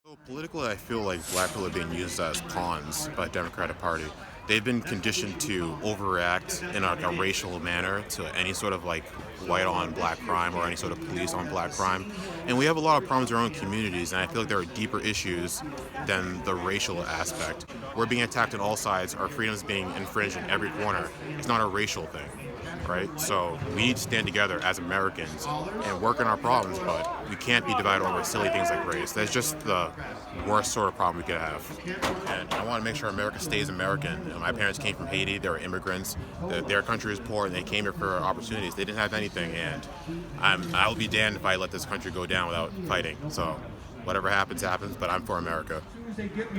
So politically, I feel like black people are being used as pawns by the Democratic Party. They've been conditioned to overreact in a racial manner to any sort of like white on black crime or any sort of police on black crime. And we have a lot of problems in our own communities, and I feel like there are deeper issues than the racial aspect. We're being attacked on all sides, our freedoms being infringed in every corner. It's not a racial thing, right? So we need to stand together as Americans and work on our problems, but we can't be divided over silly things like race. That's just the worst sort of problem we could have. And I want to make sure America stays American. You know, my parents came from Haiti. They were immigrants. Their country was poor, and they came here for opportunities. They didn't have anything, and I'll be damned if I let this country go down without fighting. So whatever happens, happens, but I'm for America.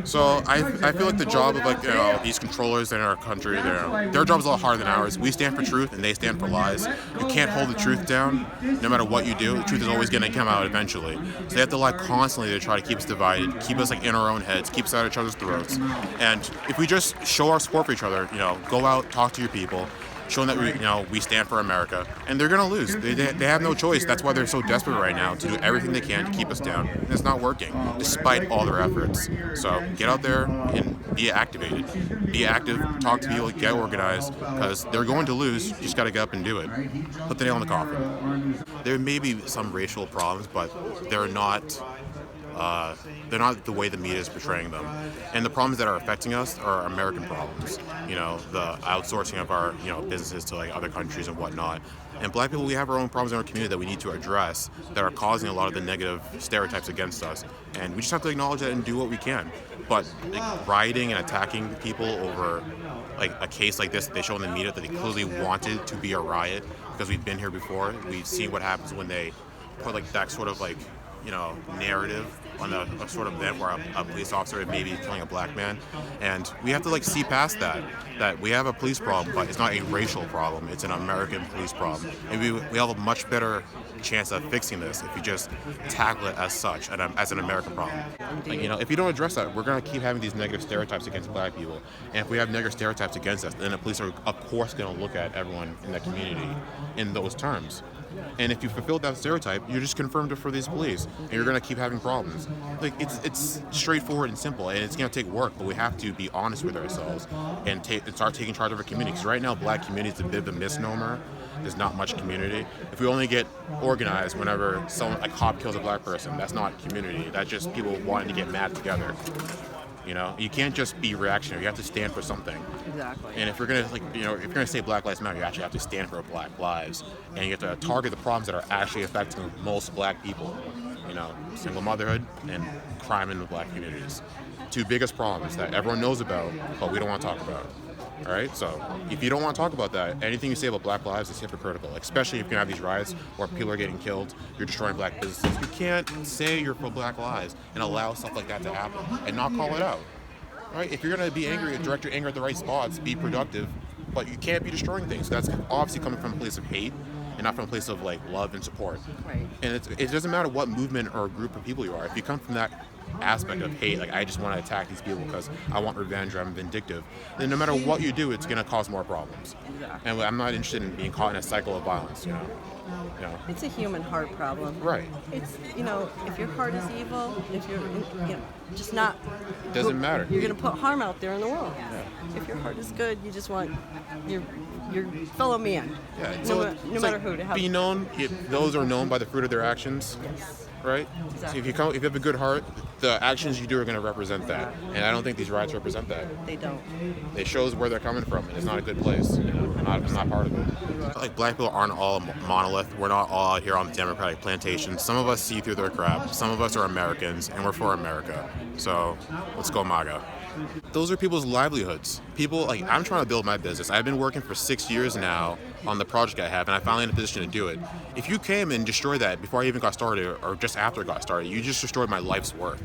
So I feel like the job of these controllers in our country, their job is a lot harder than ours. We stand for truth and they stand for lies. You can't hold the truth down no matter what you do. The truth is always going to come out eventually. So they have to lie constantly to try to keep us divided, keep us like in our own heads, keep us at each other's throats. And if we just show our support for each other, go out, talk to your people, showing that we stand for America, and they're gonna lose. They have no choice. That's why they're so desperate right now to do everything they can to keep us down. And it's not working, despite all their efforts. So get out there and be activated, be active, talk to people, get organized, because they're going to lose. You just gotta get up and do it. Put the nail in the coffin. There may be some racial problems, but they're not. They're not the way the media is portraying them. And the problems that are affecting us are American problems. The outsourcing of our, businesses to like other countries and whatnot. And black people, we have our own problems in our community that we need to address that are causing a lot of the negative stereotypes against us. And we just have to acknowledge that and do what we can. But rioting and attacking people over like a case like this, they show in the media that they clearly wanted to be a riot because we've been here before. We've seen what happens when they put like that sort of narrative on a sort of event where a police officer may be killing a black man. And we have to see past that we have a police problem, but it's not a racial problem. It's an American police problem. And we have a much better chance of fixing this if you just tackle it as such, and as an American problem. If you don't address that, we're going to keep having these negative stereotypes against black people. And if we have negative stereotypes against us, then the police are, of course, going to look at everyone in that community in those terms. And if you fulfill that stereotype, you're just confirmed it for these police, and you're going to keep having problems. It's straightforward and simple, and it's going to take work, but we have to be honest with ourselves and start taking charge of our community. Because right now, black community is a bit of a misnomer. There's not much community. If we only get organized whenever a cop kills a black person, that's not community. That's just people wanting to get mad together. You can't just be reactionary. You have to stand for something. Exactly. And if you're gonna if you're gonna say Black Lives Matter, you actually have to stand for Black lives, and you have to target the problems that are actually affecting most Black people. Single motherhood and crime in the Black communities. Two biggest problems that everyone knows about, but we don't want to talk about. All right, so if you don't want to talk about that, anything you say about Black lives is hypocritical, especially if you have these riots where people are getting killed, you're destroying Black businesses. You can't say you're for Black lives and allow stuff like that to happen and not call it out. All right, if you're going to be angry, direct your anger at the right spots, be productive, but you can't be destroying things. That's obviously coming from a place of hate and not from a place of love and support. Right. And it doesn't matter what movement or group of people you are. If you come from that aspect of hate, I just want to attack these people because I want revenge or I'm vindictive, then no matter what you do, it's going to cause more problems. Exactly. And I'm not interested in being caught in a cycle of violence. It's a human heart problem. Right. It's if your heart is evil, if you're just not, Doesn't matter. You're going to put harm out there in the world. Yeah. If your heart is good, you just want your fellow man. Yeah. No matter who to have. Be known. Those are known by the fruit of their actions. Yes. Right? Exactly. So if you have a good heart, the actions you do are going to represent that. And I don't think these riots represent that. They don't. It shows where they're coming from, and it's not a good place. I'm not part of it. Black people aren't all a monolith. We're not all out here on the Democratic plantation. Some of us see through their crap. Some of us are Americans, and we're for America. So let's go MAGA. Those are people's livelihoods. People, I'm trying to build my business. I've been working for 6 years now on the project I have, and I finally in a position to do it. If you came and destroyed that before I even got started, or just after I got started, you just destroyed my life's work.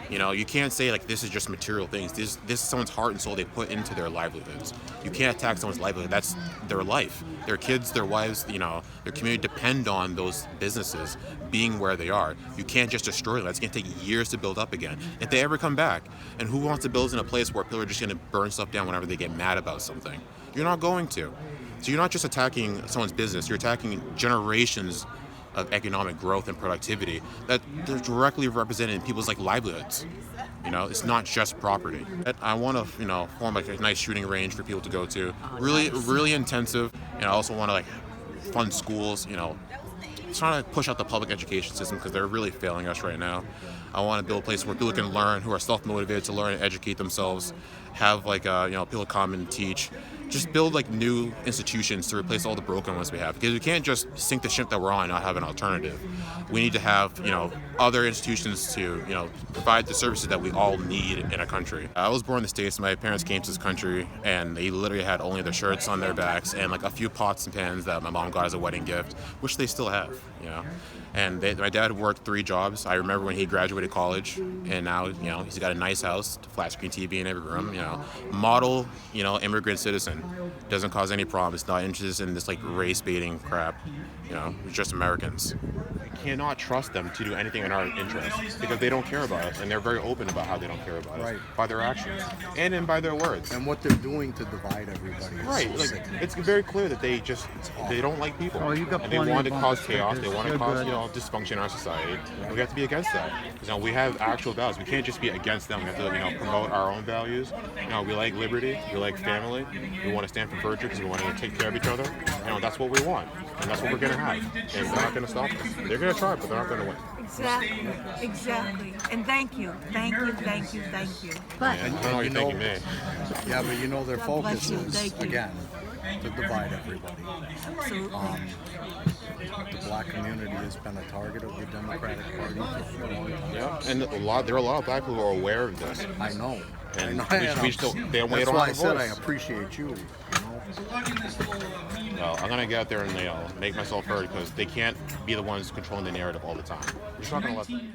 You can't say this is just material things. This is someone's heart and soul they put into their livelihoods. You can't attack someone's livelihood. That's their life. Their kids, their wives, their community depend on those businesses being where they are. You can't just destroy them. It's going to take years to build up again. If they ever come back, and who wants to build in a place where people are just going to burn stuff down whenever they get mad about something? You're not going to. So you're not just attacking someone's business. You're attacking generations of economic growth and productivity that they're directly represented in people's like livelihoods. You know, it's not just property. I want to, form like a nice shooting range for people to go to. Really, really intensive. And I also want to like fund schools. Trying to push out the public education system because they're really failing us right now. I want to build a place where people can learn, who are self-motivated to learn and educate themselves, have like people come and teach. Just build like new institutions to replace all the broken ones we have, because we can't just sink the ship that we're on and not have an alternative. We need to have other institutions to provide the services that we all need in a country. I was born in the States. My parents came to this country and they literally had only their shirts on their backs and like a few pots and pans that my mom got as a wedding gift, which they still have. And my dad worked 3 jobs. I remember when he graduated college, and now he's got a nice house, flat screen TV in every room. Model immigrant citizen, doesn't cause any problems. Not interested in this like race baiting crap. We're just Americans. We cannot trust them to do anything in our interest because they don't care about us, and they're very open about how they don't care about us by their actions and by their words. And what they're doing to divide everybody. Right, So like sickening. it's very clear that they don't like people. Oh, you got and they plenty want of to cause bumper chaos. They stickers. want to You're cause good. dysfunction in our society. And we have to be against that. Because we have actual values. We can't just be against them. We have to promote our own values. We like liberty. We like family. We want to stand for virtue because we want to take care of each other. That's what we want, and that's what we're gonna have. And they're not gonna stop us. They're gonna try, but they're not gonna win. Exactly. And thank you. But And I don't know what you're thinking, me. Yeah, but their God bless focus you. is, Thank you. again, to divide everybody. Absolutely. The black community has been a target of the Democratic Party for a long time. Yeah, and there are a lot of black people who are aware of this. I know. And I we still, they don't That's why I have a said I voice. appreciate you. Well, I'm gonna get out there and make myself heard because they can't be the ones controlling the narrative all the time. We're just not gonna let them.